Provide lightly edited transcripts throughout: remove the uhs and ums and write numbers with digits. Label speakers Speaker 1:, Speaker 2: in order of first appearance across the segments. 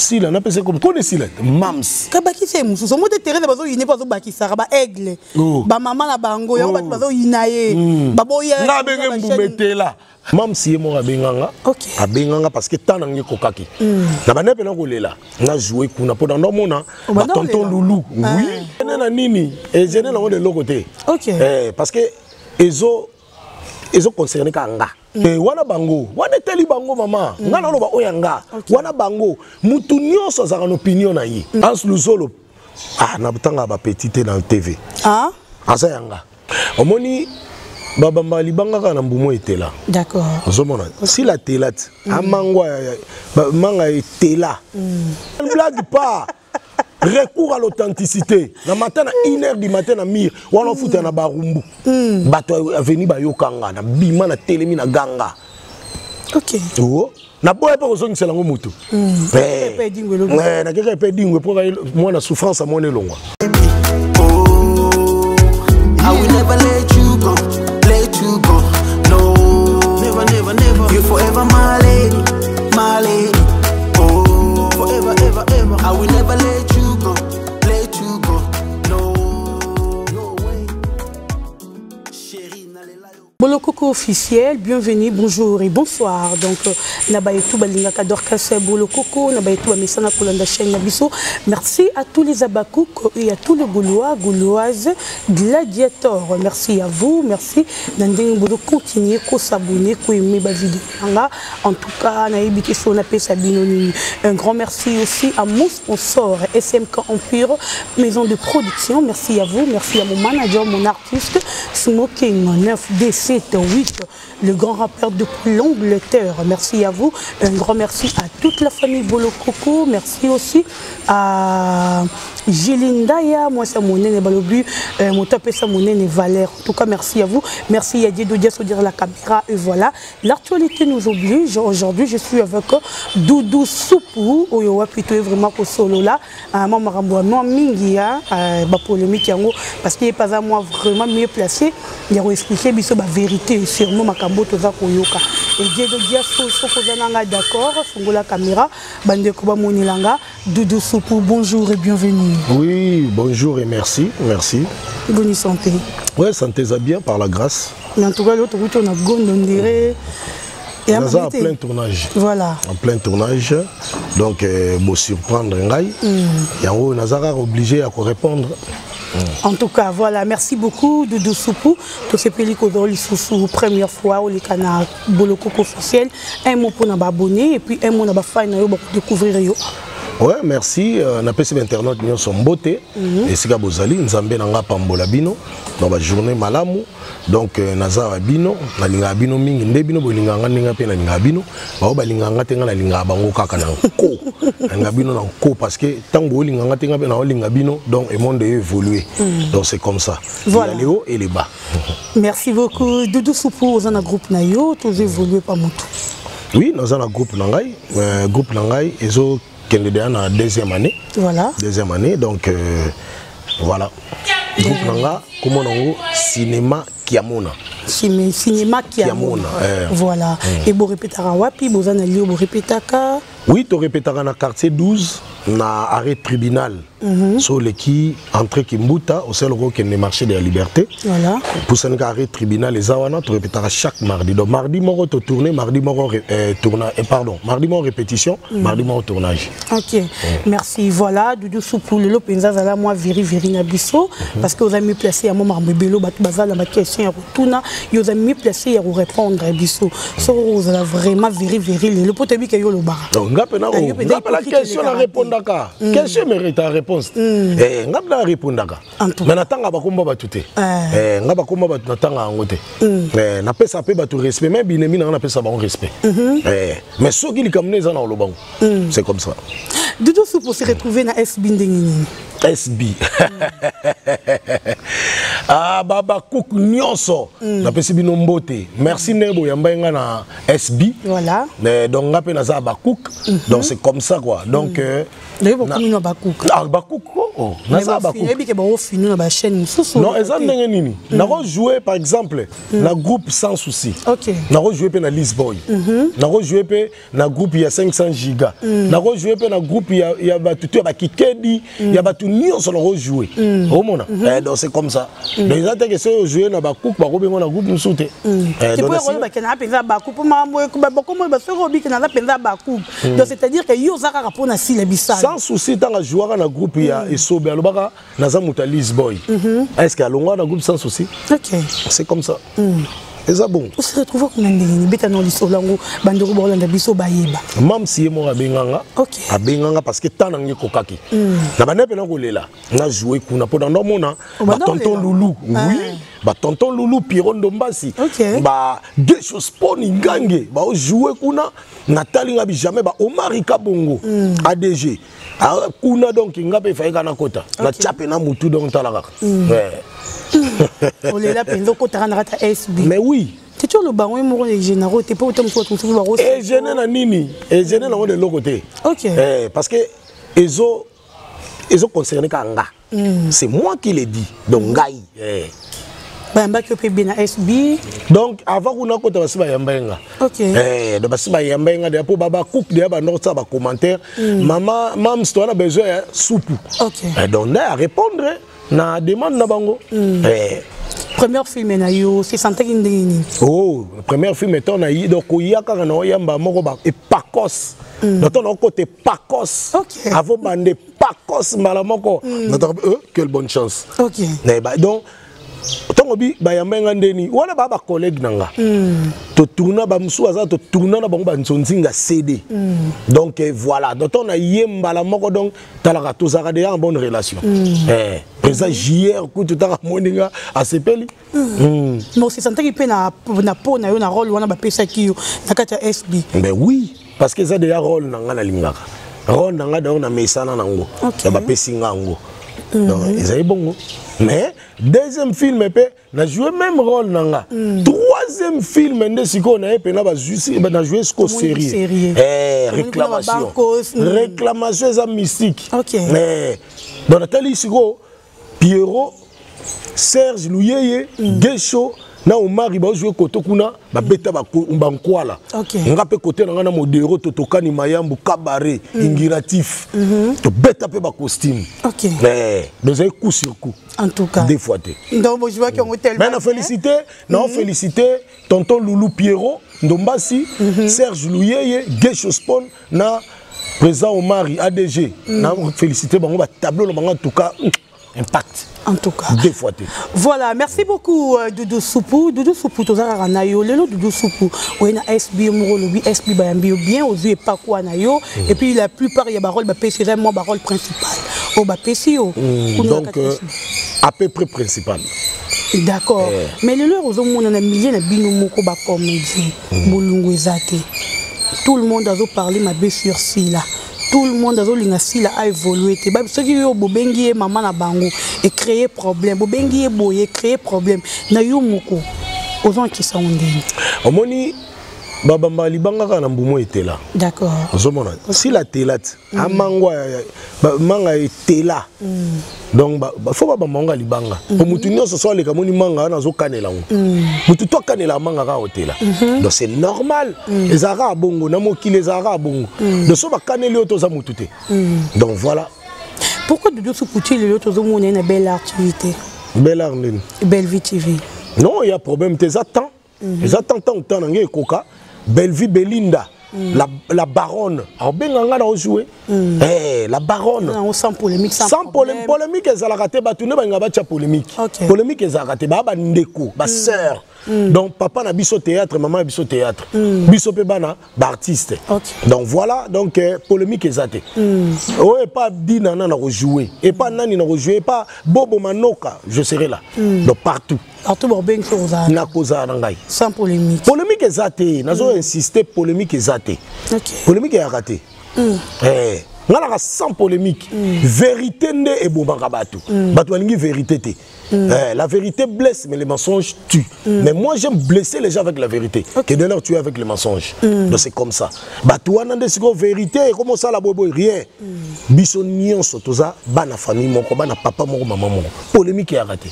Speaker 1: Sila, na pese comme connaît Sila, Mams.
Speaker 2: Kabaki c'est moussou. Son mot de terrain bazo yine bazo baki sara ba aigle. Ba maman la bango ya bazo yinaye. Babo ya.
Speaker 1: Na benge mbumetela. Mams yé mo abenganga.
Speaker 2: OK.
Speaker 1: Abenganga parce que tant ngi kokaki. Na banepe na kolela. Na jouer kuna po dans mona ba tonton Loulou. Oui. Na nini et je na de l'autre côté.
Speaker 2: OK.
Speaker 1: Parce que ils ont concerné kanga. Wana bango, wana teli bango mama. Ngana loba oyanga. Wana bango, mutu nyonso za opinion na yi. Ans Luzolo. Ah na butanga ba petite dans TV.
Speaker 2: Ah?
Speaker 1: Asa yanga. Omoni babamba libanga kana mbumo etela.
Speaker 2: D'accord.
Speaker 1: Ozomona. Si la telat, amangwa manga etela. Blague pas. Recours à l'authenticité. Na matin à 1h du matin na mir, wala futa na barumbu. Bato aveni ba yokanga na bima na telemi na ganga.
Speaker 2: OK.
Speaker 1: Oh, na boye pa kozongi selango mutu. Na keke pe dingwe pour moi na souffrance à mon elongwa.
Speaker 3: I will never let you go. Let you go. No. Never, never, never. You're forever my lady. My lady. Oh. Forever, ever, ever. I will never let you go. Let you go. No. No way. Chérie,
Speaker 2: Bolokoko officiel, bienvenue, bonjour et bonsoir. Donc, Nabayetou Balinga Dorkas Bolokoko, Nabayetou Amesana Kolanda Chaîne Nabiso. Merci à tous les Abakouk et à tous les Gaulois, Gauloises, gladiateurs. Merci à vous, merci. Nandeng Bolo continuer, ko s'abonner, ko aimer ma vidéo. En tout cas, Naïbité Sonapé Sabinoni. Un grand merci aussi à mon sponsor, SMK Empire, maison de production. Merci à vous, merci à mon manager, mon artiste, Smoking 9DC. 8, le grand rappeur de l'Angleterre. Merci à vous. Un grand merci à toute la famille Bolokoko. Merci aussi à Gilindaya. Moi, c'est mon nez Balobu. Mon tapé, c'est mon nez Valère. En tout cas, merci à vous. Merci à Dieu Dias dire la caméra. Et voilà. L'actualité nous oblige. Aujourd'hui, je suis avec Doudou Soupou. Oyowa plutôt vraiment pour solo là. Maman Rambo, non, Mingia. Polémique parce qu'il n'est pas à moi vraiment mieux placé. Il a expliqué la vérité sûrement makambo toza koyoka et Dieu Dias sokozananga d'accord fongo la caméra bande ko ba monilanga Doudou Soupou, bonjour et bienvenue.
Speaker 1: Oui, bonjour et merci, merci.
Speaker 2: Bonne santé.
Speaker 1: Ouais, santé ça bien par la grâce.
Speaker 2: Mais en tout cas l'autre route on a gonde on dirait
Speaker 1: et en plein tournage.
Speaker 2: Voilà.
Speaker 1: En plein tournage. Donc me surprendre ngai. Yango nazara obligé à répondre.
Speaker 2: En tout cas, voilà, merci beaucoup Doudou Soupou. Tous ces pellicles sous première fois au canal Bolokoko officiel. Un mot pour nous abonner et puis un mot pour nous découvrir.
Speaker 1: Ouais, merci. On a passé l'internet, nous sommes beauté. Et c'est Bozali, nous avons bien pambola bino dans la journée malamu. Donc naza bino, na linga bino mingi ndebino bolinga nga pe na linga bino, ba balinga nga tenga na linga bango kaka na ko. Na bino na ko parce que tant bolinga nga tenga pe na linga bino donc le monde est évolué. Donc c'est comme ça. Voilà. Il y a les hauts et les bas.
Speaker 2: Merci beaucoup Doudou Soupou, vous en a groupe na yo, tous évolué pas mon tout.
Speaker 1: Oui, nous avons un groupe nangai, ils ont la deuxième année. Voilà. Deuxième année, donc voilà. Groupe Nanga, comment on dit cinéma Kiamona.
Speaker 2: Cinéma Kiamona. Voilà. Et vous répétez à Wapi, vous en allez vous répétez à.
Speaker 1: Oui, tu répètes dans le quartier 12, na arrêt tribunal. Sur le qui entrée Kimbuta, au seul rôle qui est le marché de la liberté. Voilà. Pour ce arrêt tribunal, les Awana, tu répéteras chaque mardi. Donc mardi, mort tu tourné, mardi, mort tournage. Pardon, mardi, mort répétition, mardi, mort tournage.
Speaker 2: Ok, merci. Voilà, Doudou Soupou, le Lopenza, là, moi, Viri Nabiso, parce que vous avez mis placé à mon marmebelo, Batbaza, la question, Touna, vous avez mis placé à vous répondre à Bisso. Ça, vous avez vraiment Viri, le potebi qui est le bar.
Speaker 1: La question à répondre à question mérite à réponse. Ngapna répondre à mais natanga bakomba batute ngaba komba bat natanga ngote na pesa pe batu respect même binemi na pesa ba respect mais soki likamne za na lobango c'est comme ça.
Speaker 2: Doudou Soupou se retrouver na SB ndengini
Speaker 1: SB ah baba cook nyonso na pesi bino mbote merci nebo yamba na SB
Speaker 2: voilà
Speaker 1: mais donc ngape na za ba cook donc c'est comme ça quoi donc
Speaker 2: D'ailleurs, beaucoup de Bakouk.
Speaker 1: Ah, Bakouk, oh, Naza Bakouk.
Speaker 2: Non,
Speaker 1: ils ont nini. N'a joué par exemple, na groupe sans souci.
Speaker 2: Ok.
Speaker 1: N'a joué pe na Lisboy. N'a joué pe na groupe il y a 500 gigas. N'a joué pe na groupe groupe il y a batu tu ba kikedi il y a batu nion sur le jouer au mona donc c'est comme ça donc ils attendent que c'est jouer na ba coupe ba robengo na groupe nsoute
Speaker 2: donc ba kana penza ba coupe mambo ba comme ba soko bi kana penza ba coupe donc c'est-à-dire que yo zaka rapona si le bisal
Speaker 1: sans souci tant joueur na groupe il y a esobe alobaka naza mutalis boy est-ce que alonga na groupe sans souci
Speaker 2: OK
Speaker 1: c'est comme ça et ça bon
Speaker 2: on se retrouve comme ndeni beta no lisolango bandoko bolanda biso bayeba
Speaker 1: même si mo abenganga
Speaker 2: OK
Speaker 1: abenganga parce que tant ngi kokaki na banepe na kolela na jouer kuna pendant mona ba tonton loulou oui ba tonton loulou Pierrot Ndombasi ba deux choses pour ngange ba jouer kuna Nathalie ngabi jamais ba Omarika Bongo ADG kuna donc ngape faika na kota na chape na mutu donc talaka
Speaker 2: on est là pendant que tu as SB.
Speaker 1: Mais oui.
Speaker 2: Tu as le baron et les généraux, tu n'es pas autant que tu as
Speaker 1: et géné na nini et géné na de l'autre côté.
Speaker 2: OK.
Speaker 1: Parce que ils ont concerné Kanga. C'est moi qui l'ai dit. Donc Gaï.
Speaker 2: Bamba qui peut bien SB.
Speaker 1: Donc avant qu'on a côté basiba yambenga.
Speaker 2: OK.
Speaker 1: De basiba yambenga de pour baba coupe de ba note ça ba commentaire. Maman mam si tu as besoin soupe.
Speaker 2: OK.
Speaker 1: Donc on a répondre na demande na bango.
Speaker 2: Premier film na yo c'est santé ndini.
Speaker 1: Oh, premier film étant na yi donc oyaka na oyamba moko ba et Pacos. Donc on côté Pacos.
Speaker 2: OK.
Speaker 1: Avant bande Pacos malamoko. Quelle bonne chance.
Speaker 2: OK.
Speaker 1: Donc tongobi ba yambenga ndeni wala ba collègue nanga. To tourna ba musu aza to tourna na bango ba nzonzinga CD. Donc voilà, donc on a yemba la moko donc talaka to zaka de en bonne relation. Ça JR coup tout à moninga a sepeli.
Speaker 2: Non, c'est santé qui peut na po na yo na rôle wana ba pesa ki yo na kata SB.
Speaker 1: Ben oui, parce que ça déjà rôle nanga na lingaka. Rôle nanga da na mesana nango. Ba pesinga ngo. Donc ils avaient bon. Mais deuxième film n'a joué même rôle nanga. Troisième film ndesiko na epena ba joué sco série. Réclamation. Réclamation ça mystique.
Speaker 2: OK.
Speaker 1: Dans la télé siko Pierrot Serge Louyeye Gesho na Omari ba joué koto kuna ba beta ba mbankwala. Ngape côté na modéro totokani mayambu cabaret ingiratif. To beta pe ba costume.
Speaker 2: OK.
Speaker 1: Dans un coup sur coup.
Speaker 2: En tout cas.
Speaker 1: Des fois.
Speaker 2: Donc je vois qu'ils ont tellement.
Speaker 1: Mais on félicité tonton Loulou Pierrot Ndombasi, Serge Louyeye, Gesho Spon na président Omari ADG. Na félicité bango ba tableau en tout cas impact.
Speaker 2: En tout cas.
Speaker 1: Des fois.
Speaker 2: Voilà, merci beaucoup Doudou Soupou. Doudou Soupou, tozara nayo. Lelo Doudou Soupou. On a SB Murolobi, SB Bayambio bien aux yeux et pas quoi nayo. Et puis la plupart il y a barol ba PC, moi barol principal. Au ba PC.
Speaker 1: Donc à peu près principal.
Speaker 2: D'accord. Mais le leur aux hommes on a milliers na bino moko ba comédie. Bolungu ezate. Tout le monde a parlé ma bé sur si là. Tout le monde a évolué. Ceux qui ont bobengi maman na bango et créer problème. Bobengi boye créer problème. Na yo moko. Aux gens qui sont ndeni.
Speaker 1: Omoni baba mbali banga kana mbumo etela.
Speaker 2: D'accord.
Speaker 1: Ozomona. Si la telat amangwa manga etela. Donc faut pas manga libanga. Pour mutu nyonso so le kamoni manga na zo kanela ngo. Mutu to kanela manga ka hotela. Donc c'est normal. Les arabes bongo na mokili les arabes bongo. De so ba kaneli oto za mutu te. Donc voilà.
Speaker 2: Pourquoi Doudou Soupouti les autres hommes ont une belle activité?
Speaker 1: Belle arnine.
Speaker 2: Belle vie TV.
Speaker 1: Non, il y a problème tes attends. Les attends tant ngé koka. Belle vie Belinda. La baronne. Alors ben nga na jouer. La baronne.
Speaker 2: On sans polémique
Speaker 1: sans polémique. Polémique eza la raté batune ba nga ba polémique. Polémique eza raté ba ndeko, ba sœur. Donc papa na biso théâtre, maman na biso théâtre. Biso pe bana ba artiste. Donc voilà, donc polémique ezate. Oh et pas dit nana na rejouer. Et pas nani na rejouer, pas Bobo Manoka, je serai là. Donc partout.
Speaker 2: Partout bon chose
Speaker 1: na koza ngai.
Speaker 2: Sans polémique.
Speaker 1: Polémique ezate, nazo insister polémique ezate. Polémique est raté. Ngala sans polémique. Vérité nde et bombanga batu. Batu alingi vérité te. La vérité blesse mais les mensonges tuent. Mais moi j'aime blesser les gens avec la vérité que de leur tuer avec les mensonges. Donc c'est comme ça. Batu anande siko vérité comment ça la bobo rien. Biso nyonso toza bana famille moko bana papa moko maman moko. Polémique est raté.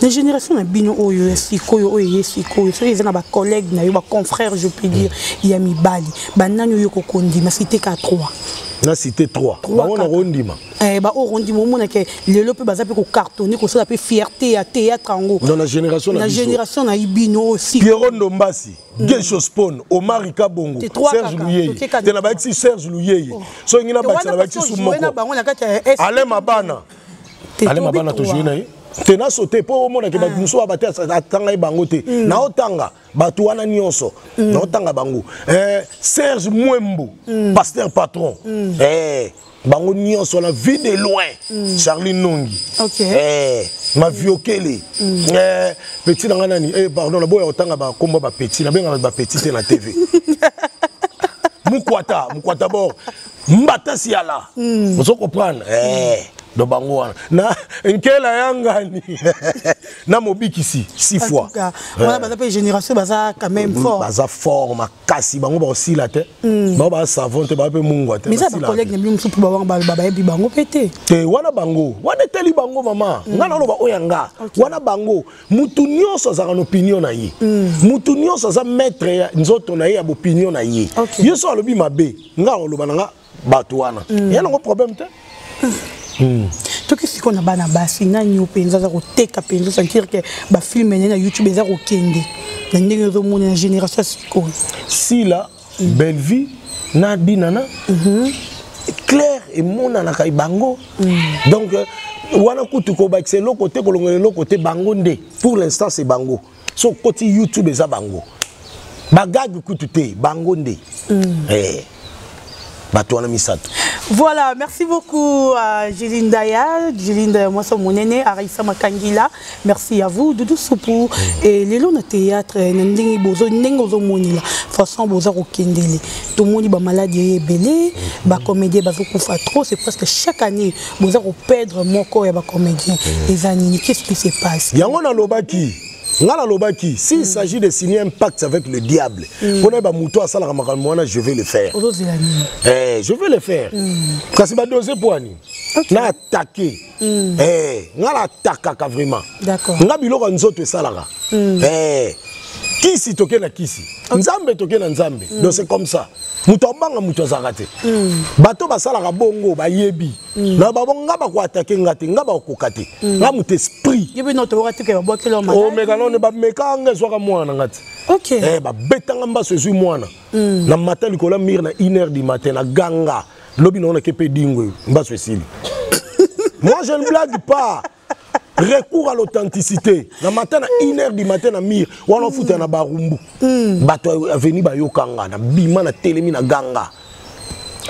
Speaker 2: Les générations na bino oyo sikoyo oyo sikoyo so ezana ba collègues na yo ba confrères je peux dire il y a mibali banani yo kokondi ma cité ka 3
Speaker 1: na cité 3 bango na rondima
Speaker 2: ba o rondima mona ke lelo pe baza pe ko cartonner ko ça pe fierté à théâtre ango
Speaker 1: dans la génération
Speaker 2: na ibino aussi
Speaker 1: Pierrot Ndombasi Gesho Spone Omar Kabongo Serge Louyeye te na ba ti Serge Louyeye so ngina ba na ba ti sumoko ale mabana to jouer na ye te na sauté po mona ke ba muso ba te atanga bango te na otanga batu wana nyonso na otanga bango Serge Mwembo pasteur patron bango nyonso la vie de loin Charlie Nongi ma viokele petit na nani pardon na boya otanga ba komba ba petit na benga ba petit te na TV mukwata bord mbata siala vous comprendre do bango wana na nkela yangani na mobikisi 6 fois
Speaker 2: voilà baza pe génération baza quand même fort
Speaker 1: baza fort makasi bango ba osila te ba savon te ba pe mungwa te
Speaker 2: mais ça ba collègue ne musu pour ba yebi bango pété
Speaker 1: te wana bango wana teli bango mama ngana lo ba oyanga wana bango mutu nyonso za opinion na ye mutu nyonso za maître nzoto na ye ya opinion na ye yeso alobi mabe ngalo lo bananga batu wana yana ngo problème te
Speaker 2: tout ce qu'on a bana basi na nyo penza za koteka penza sentir que ba film na YouTube za ko kende na ndenge zo mona na génération siko
Speaker 1: si la belle vie na binana clair et mona na kai bango donc wana kutu ko ba c'est le côté kolongole le côté bango ndé pour l'instant c'est bango so côté YouTube za bango bagag kutu te bango ndé
Speaker 2: Voilà, merci beaucoup à Jéline Daya, Jéline Moisson Monene, Arissa Makangila. Merci à vous, Doudou Soupou. Et les lots de théâtre, Nandingi Bozo, Nengozo Monila, façon Bozaro Kendele. Tout le monde est malade, il est belé, ba comédien, ba Zokoufa trop, c'est presque chaque année, Bozaro perdre mon corps et ba comédien. Les années, qu'est-ce qui se passe?
Speaker 1: Yangona Lobaki. Ngala lobaki, s'il s'agit de signer un pacte avec le diable, je vais le faire. Je vais le faire. Quand c'est dosé pour ani, na attaqué. Ngala attaque vraiment.
Speaker 2: D'accord.
Speaker 1: Ngabilo ka nzoto salara. Kisi toke na kisi. Nzambe toke na nzambe. Donc c'est comme ça. Mutobanga mutozarate. Bato basalaka bongo ba yebi. Na babonga ba ko attaquer ngate ngaba kokate. Na mut esprit.
Speaker 2: Yebi no to rate ke ba bokelo ma.
Speaker 1: Oh mais quand on ba meka ngezwa mwana ngate.
Speaker 2: OK.
Speaker 1: Ba betanga mba sezui mwana. Na matin likola mir na 1h du matin na ganga. Lobi na on ke pe dingwe mba swesili. Moi je ne blague pas. Recours à l'authenticité. Le matin à 1h du matin à mir, on a foutu na barumbu. Bato venu ba yokanga na bima na telemi na ganga.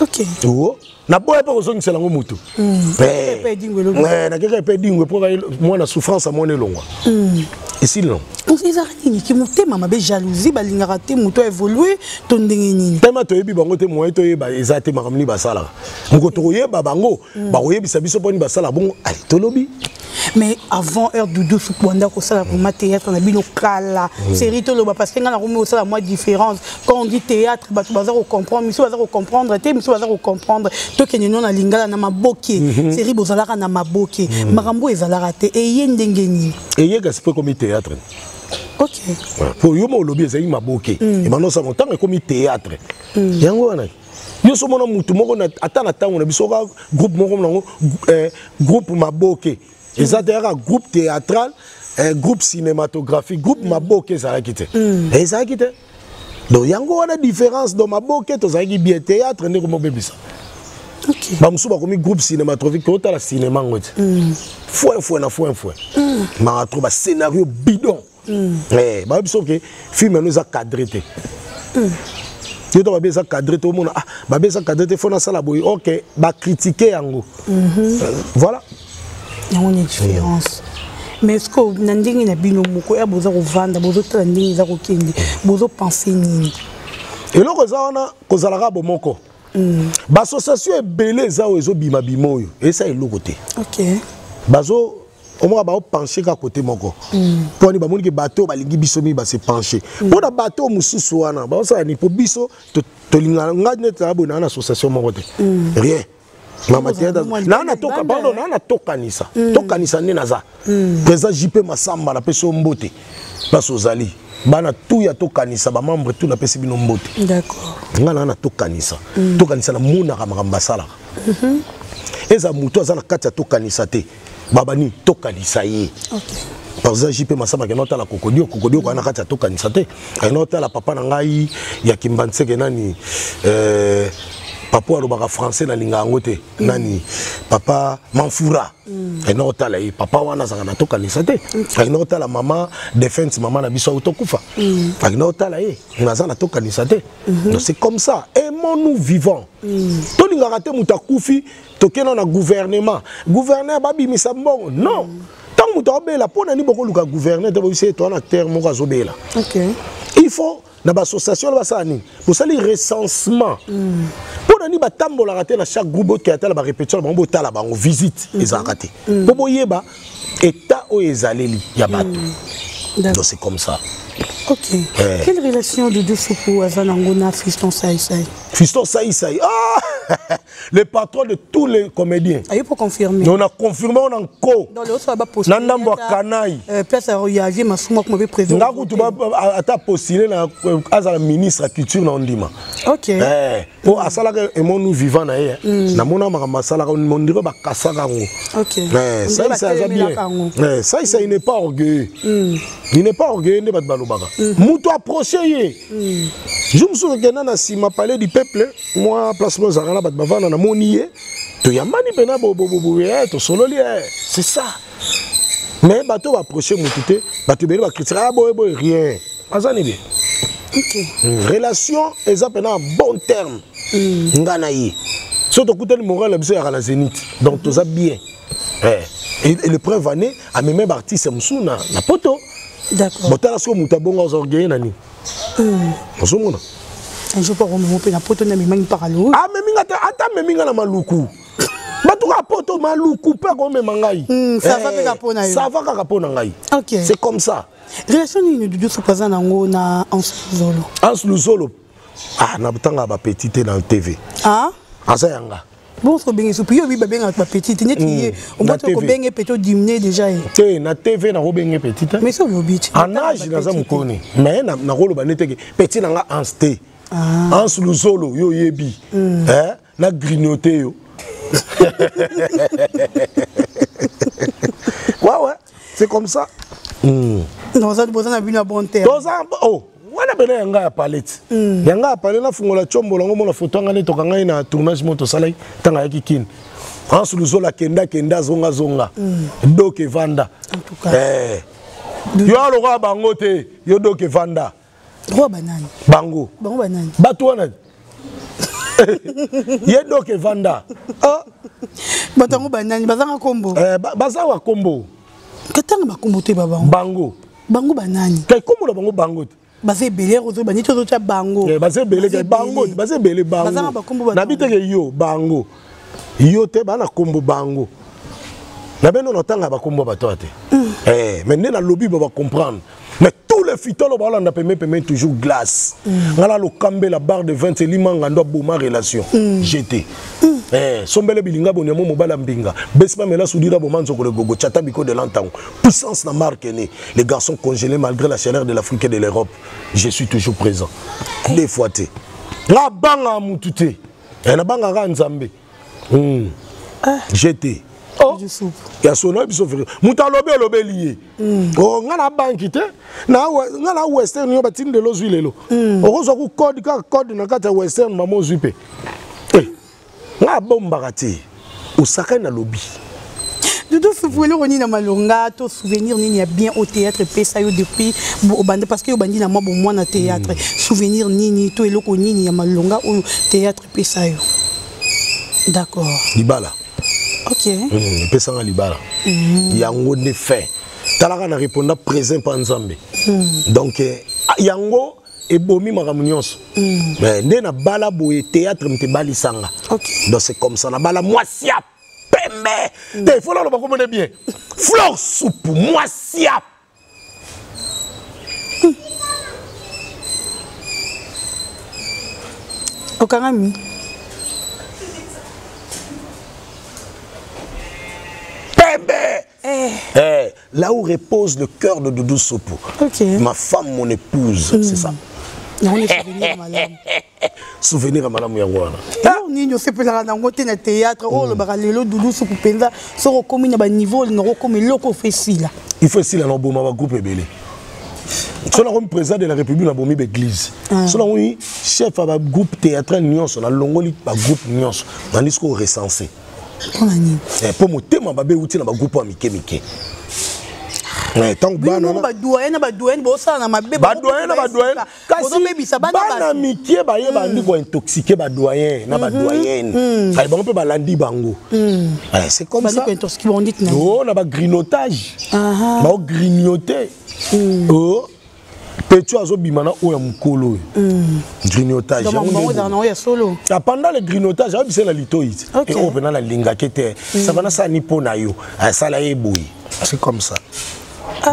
Speaker 2: OK.
Speaker 1: Oh, na boye pas ozongi selango mutu. Na keke pe dingwe pour moi na souffrance à mon elongwa. Ici non.
Speaker 2: On sait ça qui monte mama be jalousie ba lingara te muto évoluer to ndenge nini.
Speaker 1: Tema to yebi bango te moyen to yeba ezate makamni basala. Moko to yeba bango ba oyebisa biso poni basala bongo ay to lobi.
Speaker 2: Mais avant heure Doudou Soupouanda ko sala pour ma théâtre na bino kala série to loba parce que ngana romo sala moi différence quand on dit théâtre ba to bazaro comprendre miso bazaro comprendre te miso bazaro comprendre to ke nino na lingala na maboke série bozalaka na maboke makambo ezalaka te e yendenge nini
Speaker 1: et yega c'est pas comme théâtre.
Speaker 2: OK.
Speaker 1: Pour yo mo lobi ezali maboke et maintenant ça montant comme théâtre yango wana yo so mona mutu moko na atana tango na biso groupe moko nango groupe maboke. Et ça d'ailleurs groupe théâtral, groupe cinématographique, groupe maboke ça a quitté. Et ça a quitté. Donc il y a une différence dans maboke, tu as bien théâtre, ne comme bébé ça.
Speaker 2: OK.
Speaker 1: Ba musuba comme groupe cinématographique, tu as la cinéma ngoti. Fouin. Ma trouve un scénario bidon. Ba biso que film nous a cadré. Tu dois bien cadrer tout le monde. Ah, ba bien cadrer faut na sala boy. OK, ba critiquer yango. Voilà.
Speaker 2: Il y a une différence. Mais est-ce que vous avez dit que vous avez vendre, vous avez pensé nini?
Speaker 1: Et là, vous avez dit l'association est belle, et ça est le côté.
Speaker 2: OK.
Speaker 1: Bazo, on va pencher à côté moko. Pour que bateau balingi bisomi ba se pencher. Pour le bateau mususu wana, ba ça ni pour biso to linga ngane ta bona association moko. Rien. Mama Théâtre nana toka pardon nana tokanisa tokanisa nde naza président JP Massamba na peso mbote baso zali bana tout ya tokanisa ba membre tout na pesi bino mbote
Speaker 2: d'accord
Speaker 1: nga nana tokanisa tokanisa na muna ka makamba sala eza muto aza na kati ya tokanisa te babani tokanisa ye
Speaker 2: OK
Speaker 1: par exemple JP Massamba ke nota la kokodio ko na kati ya tokanisa te nota la papa na ngai ya Kimbanseke nani papa alobaka français na linga ngote nani papa Manfura nota la papa wana zaka na tokanisa te nota la mama defense mama na biso autokufa nota la naza na tokanisa te donc c'est comme ça aimons-nous vivants to linga raté mutakufi tokena na gouvernement gouverneur babimisa mbongo non tant mutobela pona ni boko luka gouverneur to bise to na terre moko azobela
Speaker 2: OK
Speaker 1: il faut na association ba sani pour ça les recensement pour ni ba tambola raté na chaque groupe qui a la répétition ba mbo tala ba visite les raté pour boyeba état o ezaleli ya bato donc c'est comme ça.
Speaker 2: OK quelle relation de Doudou Azanangona Fiston Saïsaï
Speaker 1: Fiston Saïsaï le patron de tous les comédiens.
Speaker 2: Aïe pour confirmer.
Speaker 1: On a confirmé on en co.
Speaker 2: Dans le autre ça va postuler.
Speaker 1: Nandambo Kanaï.
Speaker 2: Place à Royavier Masuma comme président.
Speaker 1: Ngaku tu vas ata postuler na azala ministre de la culture na ondima.
Speaker 2: OK.
Speaker 1: Pour asala que nous vivant na ye. Na mona masala on mondire ba kasaka ngo.
Speaker 2: OK.
Speaker 1: Ça ça bien. Ça il n'est pas orgueilleux. Il n'est pas orgueilleux ne bat balobaka. Muto approcher ye. Je me souviens que na sima parler du peuple moi placement Zarana bat bavana na monier to yamani pena bobo to sololi c'est ça mais bato approcher mutute bato beli ba critiquer boy rien azani bien. OK relation eza pena bon terme ngana yi surtout kuteli moral biso ya la Zénith donc toza bien et le preuve année a même artiste msuna na poto
Speaker 2: d'accord
Speaker 1: botala so mutabonga orgueil nani osomona
Speaker 2: un jour pour remonter la poto na mimani paralo
Speaker 1: ah mais minga ata mais minga na maluku batuka poto maluku pe ko me mangai
Speaker 2: ça va pe kapona yo
Speaker 1: ça va ka kapona ngai
Speaker 2: OK
Speaker 1: c'est comme ça
Speaker 2: relation ni de ce présent nango na Ans
Speaker 1: Luzolo ah na butanga ba petite dans TV asa yanga
Speaker 2: bon so bengi so piyo bi ba benga ba petite neti on va ko benga peut diminuer déjà
Speaker 1: te na TV na ko benga petite
Speaker 2: mais so lobiti
Speaker 1: en âge na za mukoni mais na ko ba neteke petite nanga anste Ans Luzolo yo yebi na grignoter yo ouais c'est comme ça
Speaker 2: non ça besoin na une bonne terre
Speaker 1: oh wana bena yanga ya palette yanga ya palette na fungola chombo longo mona photo ngane to kanga ina tournage moto salai tanga yaki kin Ans Luzolo kenda zonga doke vanda
Speaker 2: en tout cas
Speaker 1: yo aloka bango te yo doke vanda
Speaker 2: roi banani
Speaker 1: bango
Speaker 2: banani
Speaker 1: bato wana ye doke vanda
Speaker 2: batango banani bazanga kombo
Speaker 1: bazanga kombo
Speaker 2: katanga makombo te
Speaker 1: bango
Speaker 2: banani
Speaker 1: kay kombo na bango te
Speaker 2: baze belé rozo bani to cha bango
Speaker 1: baze belé kay bango baze belé bango
Speaker 2: bazanga bakombo
Speaker 1: na biteke yo bango yo te bana kombo bango na beno notanga bakombo bato te mais ne na lobby ba comprendre mais tous les fitolo ba landa peme toujours glace ngala lo kambe la barre de 20 limanga ndo boma relation j'étais sombele bilinga bonya mo mobala mbinga bespa mela soudira bomanzo ko le gogo chata biko de l'antango puissance na marque né les garçons congelés malgré la chaleur de l'Afrique et de l'Europe je suis toujours présent des fois té la banga mutute na banga ga nzambe j'étais ya sono biso frère muta lobe lié o ngana banki te na ngana western yo batinde lo zwilelo okozwa ku code na kata western mamo zwipe nga bomba kati osaka na lobby
Speaker 2: Doudou Soufoulé roni na malonga to souvenir nini ya bien au théâtre pesa yo depuis bande parce que yo bandi na moi bon moi na théâtre souvenir nini to eloko nini ya malonga au théâtre pesa yo d'accord
Speaker 1: libala
Speaker 2: OK
Speaker 1: pesa nga libala yango ne fait talaka na répondre présent pa nzambe donc yango ebomi makambo nyonso mais nde na bala boye théâtre mte balisanga donc c'est comme ça na bala mwasia pembe te faut là ba comprendre bien fleur soupe mwasia
Speaker 2: okangami
Speaker 1: là où repose le cœur de Doudou Sopo. Ma femme, mon épouse, c'est ça.
Speaker 2: Non, on est souvenir à Malam.
Speaker 1: Souvenir à Malam Yangwana.
Speaker 2: Nino c'est pour la côté na théâtre oh le baralelo Doudou Sopo penza so comme na ba niveau no comme loko fesila.
Speaker 1: Il faut aussi la no boma ba groupe belé. Son comme président de la République na bomi l'église. Son oui chef à groupe théâtre nyonso na longoli ba groupe nyonso na disco recensé. Pour mon thème ba be outi na ba groupe amike mike. Tant que bana
Speaker 2: ba douane bo ça na mabe
Speaker 1: ba douane kasi bana mikie ba ye ba ndi ko intoxiquer ba doyen na ba doyenne ay ba on peut ba landi bango c'est comme ça oh na ba grignotage ba grignoter oh petit azo bimana o ya mukolo grignotage pendant le grignotage a bisela litoït et on venant la linga kete ça va na sa ni pona yo ça la eboui c'est comme ça.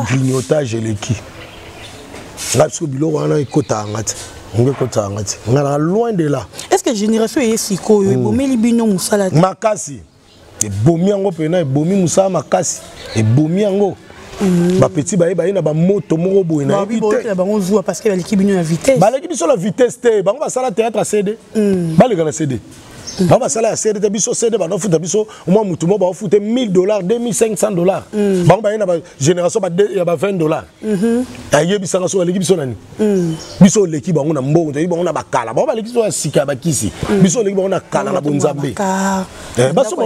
Speaker 1: Grignotage et l'équipe. Là, parce que Bilo, on a écouté on est loin de là.
Speaker 2: Est-ce que génération est si quoi? Bomi libino musala.
Speaker 1: Makasi. Et bomi ango pena, bomi musala makasi. Et bomi ango. Ba petit ba na ba moto moko boy na
Speaker 2: vitesse. Ba on joue parce que l'équipe bino la vitesse.
Speaker 1: Ba l'équipe sur la vitesse té. Ba on va sala théâtre à CD. Ba le gana CD. Baba sala CD biso CD ba no futa biso au moins mutumo ba futa $1000 $2500 ba na ba génération ba $20 aye bisanga so l'équipe biso nani biso l'équipe ba na mbongo te ba na bakala ba l'équipe so sika ba kisi biso l'équipe ba na kala na bonzambe ba so ba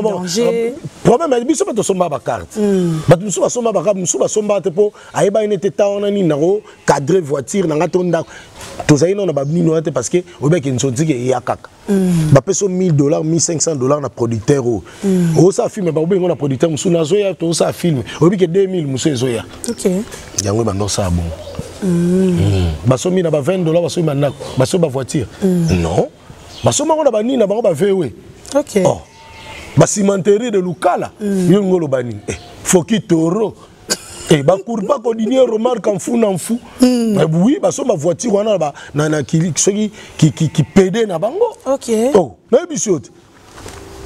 Speaker 1: problème biso ba to somba ba carte ba to so somba ba carte musu ba somba te po aye ba ine te ta ona ni naro cadrer voiture na ngatonda to zaino na ba bino te parce que obeki nsonti ke ya kaka ba peso $1000 $1500 na producteur o ça filme ba obengo na producteur musu na zoya to ça filme obiki 2000 musu zoya
Speaker 2: OK
Speaker 1: yango ba no ça bon ba somi na ba $20 ba somi na ba so ba voiture non ba soma ko na ba ni na ba ba vewe
Speaker 2: OK
Speaker 1: oh ba cimenterie de Lukala yongo lo bani foki toro et ba cour pas continuer remarque en fou mais oui ba so ma voiture wana ba na qui pédé na bango
Speaker 2: OK
Speaker 1: oh na bisote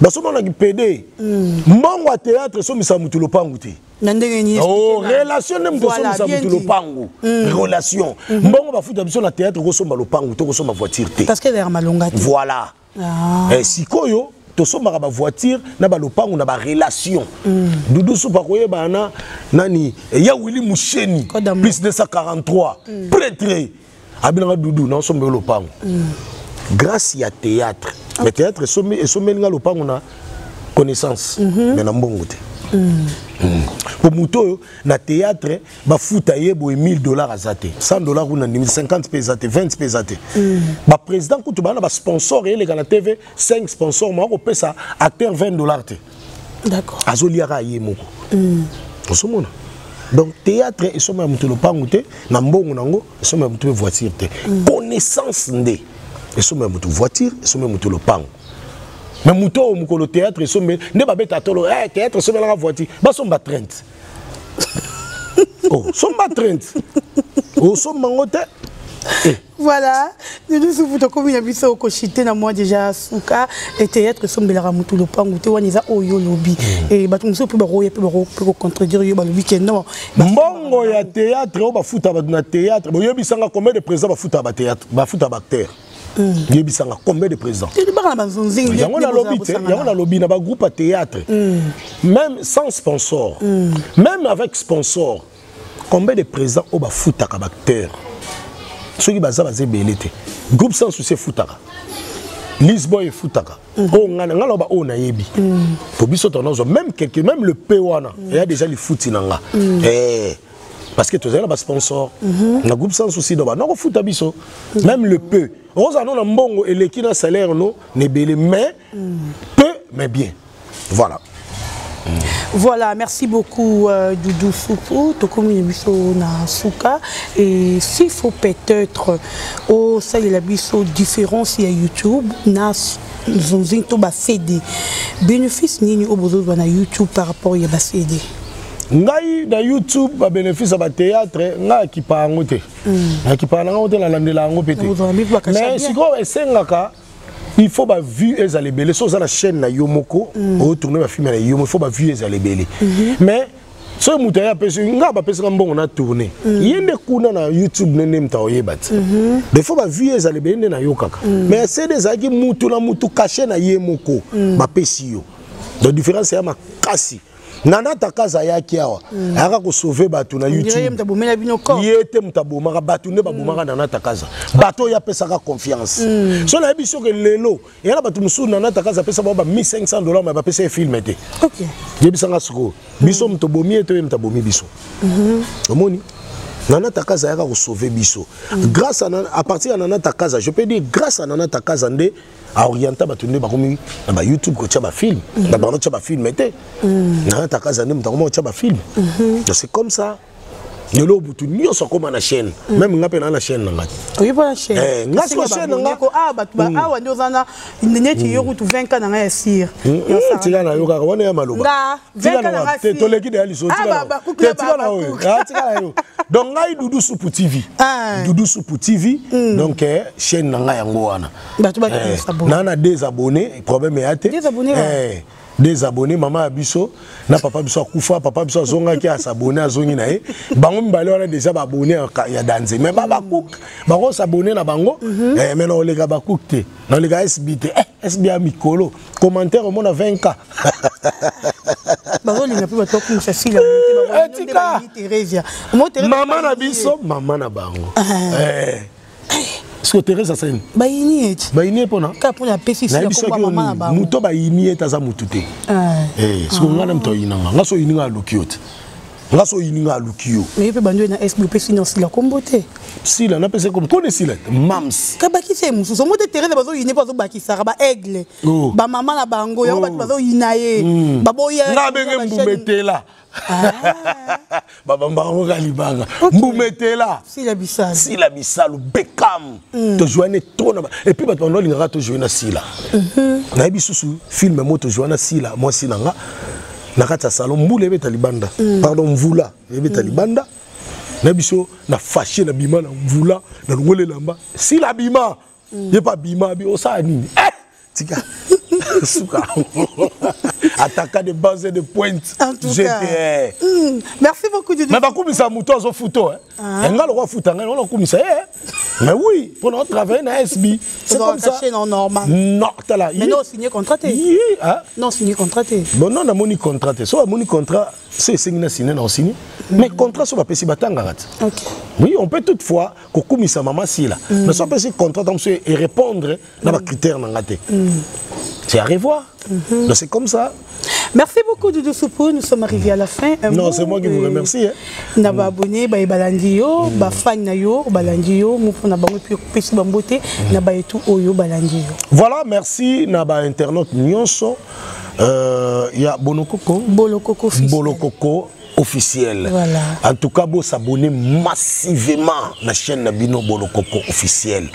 Speaker 1: ba so na qui pédé mbongo à théâtre so misa mutu lopangu te
Speaker 2: na ndenge ni
Speaker 1: oh relation nem to so misa mutu lopangu relation mbongo ba futa biso na théâtre ko so ma lopangu to ko so ma voiture te
Speaker 2: parce que derrière malonga te
Speaker 1: voilà et sikoyo to so ma ba voiture na ba lopangu na ba relation Doudou Sopo koye bana nani ya Willy Musheni plus 243 prêtre abinanga Doudou na so mbe lopangu grâce ya théâtre mais théâtre sommet nga lopangu na connaissance mais na mbongo te pour muto na théâtre ba futa yebo $1000 azate $100 ou na 50 pesate 20 pesate ba président kutu bana ba sponsor et les gana TV 5 sponsors moi ko pesa acteur $20 te
Speaker 2: d'accord
Speaker 1: azoliaka yemoko osomona donc théâtre et sommet muto lopangu te na mbongo nango sommet muto voiture te connaissance ndé et sommet muto voiture et sommet muto lopangu. Mais muto mukolo théâtre sommet ne ba beta tolo théâtre sommet la voiture ba somba 30 oh somba 30 oh somba ngote
Speaker 2: voilà nous sommes tout comme il y a vu ça au cochité na moi déjà souka et théâtre sommet la muto lopangu te waniza oyo lobby et ba tumso pe ba roye pe ba contredire yo ba le week-end non
Speaker 1: mbongo ya théâtre o ba futa ba na théâtre bo yebisanga combien de présidents ba futa ba théâtre ba futa ba acteur yebisanga combien de présidents yango na lobby na ba groupe à théâtre même sans sponsor même avec sponsor combien de présidents au ba futaka ba acteur ceux qui baza bazé belete groupe sans souci futaka Lisboy futaka o ngana ngala ba o na yebi pour biso tonozo même quelqu'un même le P1 il y a déjà les futi nanga parce que tu as un sponsor na groupe sans souci donc non futa biso même le peu Rosa non mbongo et l'équipe na salaire non ne belé mais peu mais bien voilà.
Speaker 2: Voilà, merci beaucoup Doudou Sopo, Tokomi Biso na Souka. Et s'il faut peut-être, oh ça il y a biso différence il y a YouTube, nas zonzinto ba CD. Bénéfice nini obozo na YouTube par rapport à ba CD.
Speaker 1: Ngai na YouTube ba bénéfice ba théâtre nga ki pa ngote. Na ki pa ngote la landela ngo pété. Mais si ko esengaka il faut ba vu les alébélés sur la chaîne na Yomoko retourner ma film na Yomo il faut ba vu les alébélés mais so muta ya pesi nga ba pesi mbongo na tourner yende kuna na YouTube nene mta oyebati des fois ba vie ezale bende na yokaka mais c'est des aki mutu na mutu caché na yemoko ba pesi yo donc différence ya makasi nana takaza yaki awa aka ko sauver batu na YouTube yete mtabomaka batu ne babomaka nana takaza bato ya pesaka confiance so na biso ke lelo yana batu musu nana takaza pesa ba $1500 ma ba pesa film ete
Speaker 2: OK
Speaker 1: yebisanga siko biso mtobomi eto mtabomi biso omoni nana takaza yaka ko sauver biso grâce à partir de nana takaza je peux dire grâce à nana takaza nde a orienté batunde bakomi na YouTube ko tia ba film na bano tia ba film ete nana takaza nde mtakoma tia ba film c'est comme ça Yolo butu nyonso koma na chaîne même ngape na chaîne na ngati
Speaker 2: oui pas la chaîne
Speaker 1: ngasi la chaîne ngako
Speaker 2: batuba awa ndio zana ndeti yoku tu 20 na ya sir
Speaker 1: tika na yoka wana ya maloba
Speaker 2: nga 20 na
Speaker 1: te toleki de ali so tika na yo tika na yo donc ngai Doudou Soupu TV Doudou Soupu TV donc chaîne na ngai yango wana
Speaker 2: batuba s'abonner
Speaker 1: na des abonnés problème ya te
Speaker 2: des abonnés
Speaker 1: des abonnés maman abiso na papa biso akufa papa biso zonga ki a s'abonner azongi na e bango mbale wana déjà ba abonné ya danze mais ba cook ba ko s'abonner na bango mais na olega ba cook te na olega SBT SB a mikolo commentaire au monde 20K
Speaker 2: ba olinga pe ba to ku facile ba Teresa
Speaker 1: maman na biso maman na bango Est-ce que Thérèse a scène?
Speaker 2: Baini
Speaker 1: pona.
Speaker 2: Ka pona pesi si ko mama na ba.
Speaker 1: Muto baini etaza mutute. Ce qu'on ngana mto inanga. Ngaso ininga lukiote. Ngaso ininga lukio.
Speaker 2: Mais pe bando na SB pesi non si la kombote.
Speaker 1: Si la na pesi comme connaît si la mams.
Speaker 2: Ka baki se musu. So mote Thérèse bazo yine bazo baki sara ba aigle. Ba mama na bango ya bazo yinaye. Baboya.
Speaker 1: Na benge mbumetela. Baba mbango kalibanga mbumetela si la bisalu Beckham to joiner trop et puis bato ndo lingaka to joiner sila na bisusu film mo to joiner sila moi sinanga na kata salon mbule be talibanda pardon mvula be talibanda na biso na fâché na bima na mvula na ngole lamba sila bima ye pas bima bi osani tika Souka. Attaquant de base et de pointe.
Speaker 2: En tout cas. Merci beaucoup de
Speaker 1: mais beaucoup ça mouton au photo hein. Le roi foot on a comme ça mais oui pour notre travail na SB
Speaker 2: c'est comme ça non normal.
Speaker 1: Non là.
Speaker 2: Mais non signé contraté. Non signé contraté.
Speaker 1: Bon non na moni contraté. So moni contrat c'est signé non signé. Mais contrat so va pesi batanga rat.
Speaker 2: OK.
Speaker 1: Oui, on peut toutefois kokumisa mama si là. Mais so pesi contrat comme ça et répondre na ba critère na ngate. C'est à revoir. Donc c'est comme ça.
Speaker 2: Merci beaucoup Doudou Soupu, nous sommes arrivés à la fin.
Speaker 1: Non, c'est moi qui vous remercie.
Speaker 2: Na ba abonné ba balandio, ba fan na yo, balandio, mu na bango pesi bambote na ba etu oyo balandio.
Speaker 1: Voilà, merci na ba internaute nyonso. Ya Bolokoko officiel.
Speaker 2: Voilà.
Speaker 1: En tout cas, vous s'abonnez massivement à la chaîne Nabino Bolokoko officiel.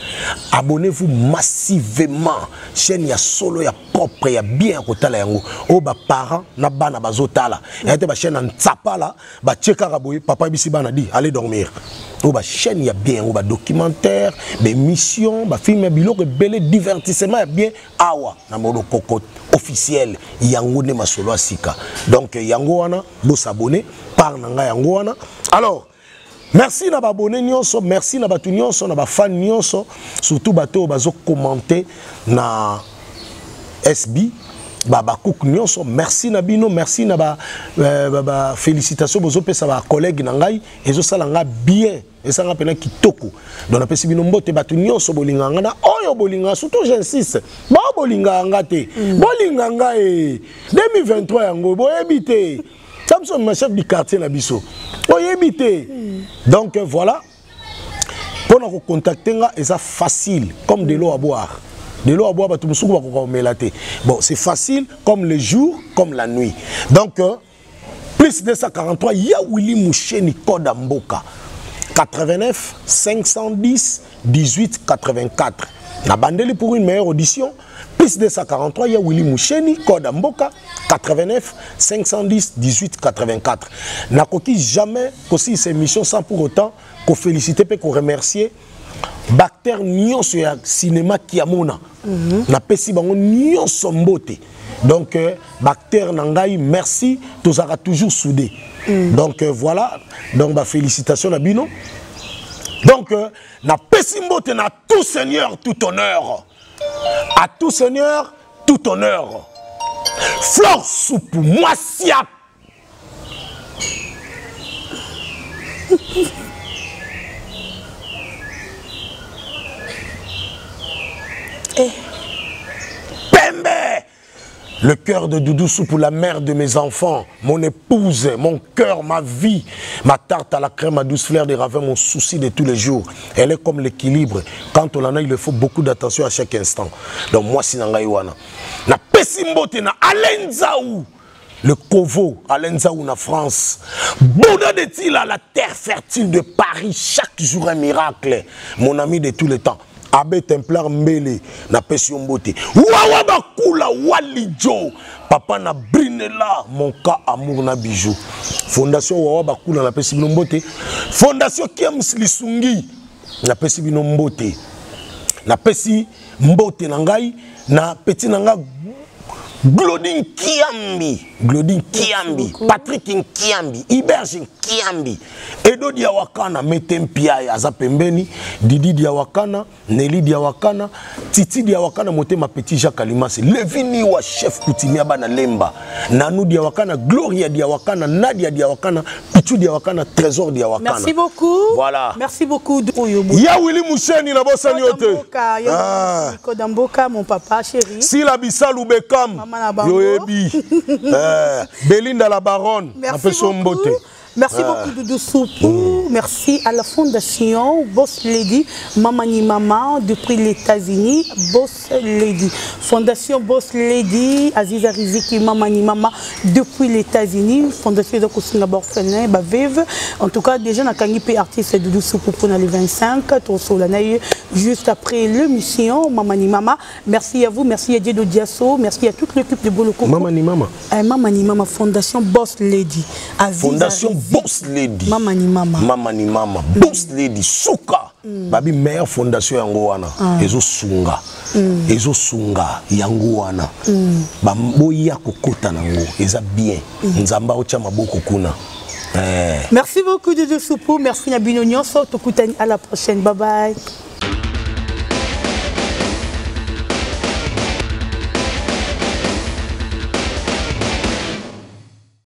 Speaker 1: Abonnez-vous massivement. Chaîne ya solo ya propre ya bien kotala yango. O ba parents na bana bazotala. Ya te ba chaîne en tsapa là, ba tcheka raboye papa bisi bana di allez dormir. O ba chaîne ya bien, o ba documentaire, des missions, ba film biloko belé divertissement ya bien awa na Bolokoko officiel yango ne masolo asika. Donc yango wana bo s'abonner par nanga yango wana. Alors merci na ba abonné nyonso, merci na batu nyonso na ba fan nyonso, surtout bato bazo commenter na SB Baba Cook nyonso, merci na bino, merci na ba félicitations bozo pesa ba collègue na ngai ezo sala nga bien. Et ça rappelle kitoko. Donc na pesi bino mbote batu nyonso bolinga ngana oyo bolinga surtout j'insiste. Ba bolinga ngate. Bolinga nga 2023 yango boyebite. Samson ma chef du quartier na biso. Boyebite. Donc voilà. Pour nous contacter nga et ça facile comme de l'eau à boire. De l'eau à boire batu musuku bako melate. Bon, c'est facile comme le jour comme la nuit. Donc plus de 243 ya Willy Moucheni Koda Mboka. 89 510 18 84. Na bandeli pour une meilleure audition. Plus de 243, il y a Willy Moucheni, Koda Mboka, 89 510 18 84. N'a coquille jamais aussi ces missions sans pour autant qu'on félicite et qu'on remercie. Bactère Nyon sur le cinéma Kiamona. Na pesi bango Nyon sombote. Donc bactère nangai merci tous sera toujours soudés. Donc voilà, donc bah félicitations à Bino. Donc na pesimbote na tout seigneur tout honneur. À tout seigneur tout honneur. Flore soupe moi siap. Pembe. Le cœur de Doudou Soupe, la mère de mes enfants, mon épouse, mon cœur, ma vie, ma tarte à la crème, ma douce fleur de ravin, mon souci de tous les jours. Elle est comme l'équilibre. Quand on en a, il faut beaucoup d'attention à chaque instant. Donc moi, si nangaïwana, na pesimbote na Alenzaou, le Kovo, Alenzaou na France, Bouddha de Tila, la terre fertile de Paris, chaque jour un miracle, mon ami de tous les temps. Abbé Templar Mbele na pesi mbote wawa bakula walijo papa na brinela mon cas amour na bijou fondation wawa bakula na pesi mbote fondation Kems Lisungi na pesi mbote na pesi mbote na ngai na petit na nga Glodin Kiambi, Patrick Kiambi, Iberge Kiambi, Edo Diawakana, Metempia, Azapembeni, Didi Diawakana, Nelly Diawakana, Titi Diawakana, Motema Petit Jacques Alimas, Levini wa chef coutumier Bana Lemba, Nanou Diawakana, Gloria Diawakana, Nadia Diawakana, Pichu Diawakana, Trésor Diawakana.
Speaker 2: Merci beaucoup.
Speaker 1: Voilà.
Speaker 2: Merci beaucoup.
Speaker 1: Ya Willy Moucheni, la bossa niote.
Speaker 2: Kodamboka, mon papa chéri.
Speaker 1: Si la Bissa Loubekam. Yoebi. Belinda la baronne.
Speaker 2: Merci beaucoup. Merci beaucoup Doudou Soupe. Merci à la fondation Boss Lady, Mamani Mama depuis les États-Unis, Boss Lady. Fondation Boss Lady, Aziza Riziki, Mamani Mama depuis les États-Unis. Fondation de Kosinga Borfelin, Bavive. En tout cas, déjà, on a gagné artiste Doudou Soupe pour les 25. Juste après l'émission, Mamani Mama. Merci à vous, merci à Diego Diasso, merci à toute l'équipe de Boloko.
Speaker 1: Mamani Mama.
Speaker 2: Mamani Mama, Fondation Boss Lady.
Speaker 1: Fondation Boss Lady.
Speaker 2: Mamani Mama.
Speaker 1: Mamani Mama. Boss Lady. Souka. Babi meilleure fondation yangoana. Ezo sunga. Ezo sunga yangoana. Bamboya kokota nango. Eza bien. Nzamba ocha maboko kuna.
Speaker 2: Merci beaucoup Doudou Soupe. Merci Nabino Nyonso. À la prochaine. Bye bye.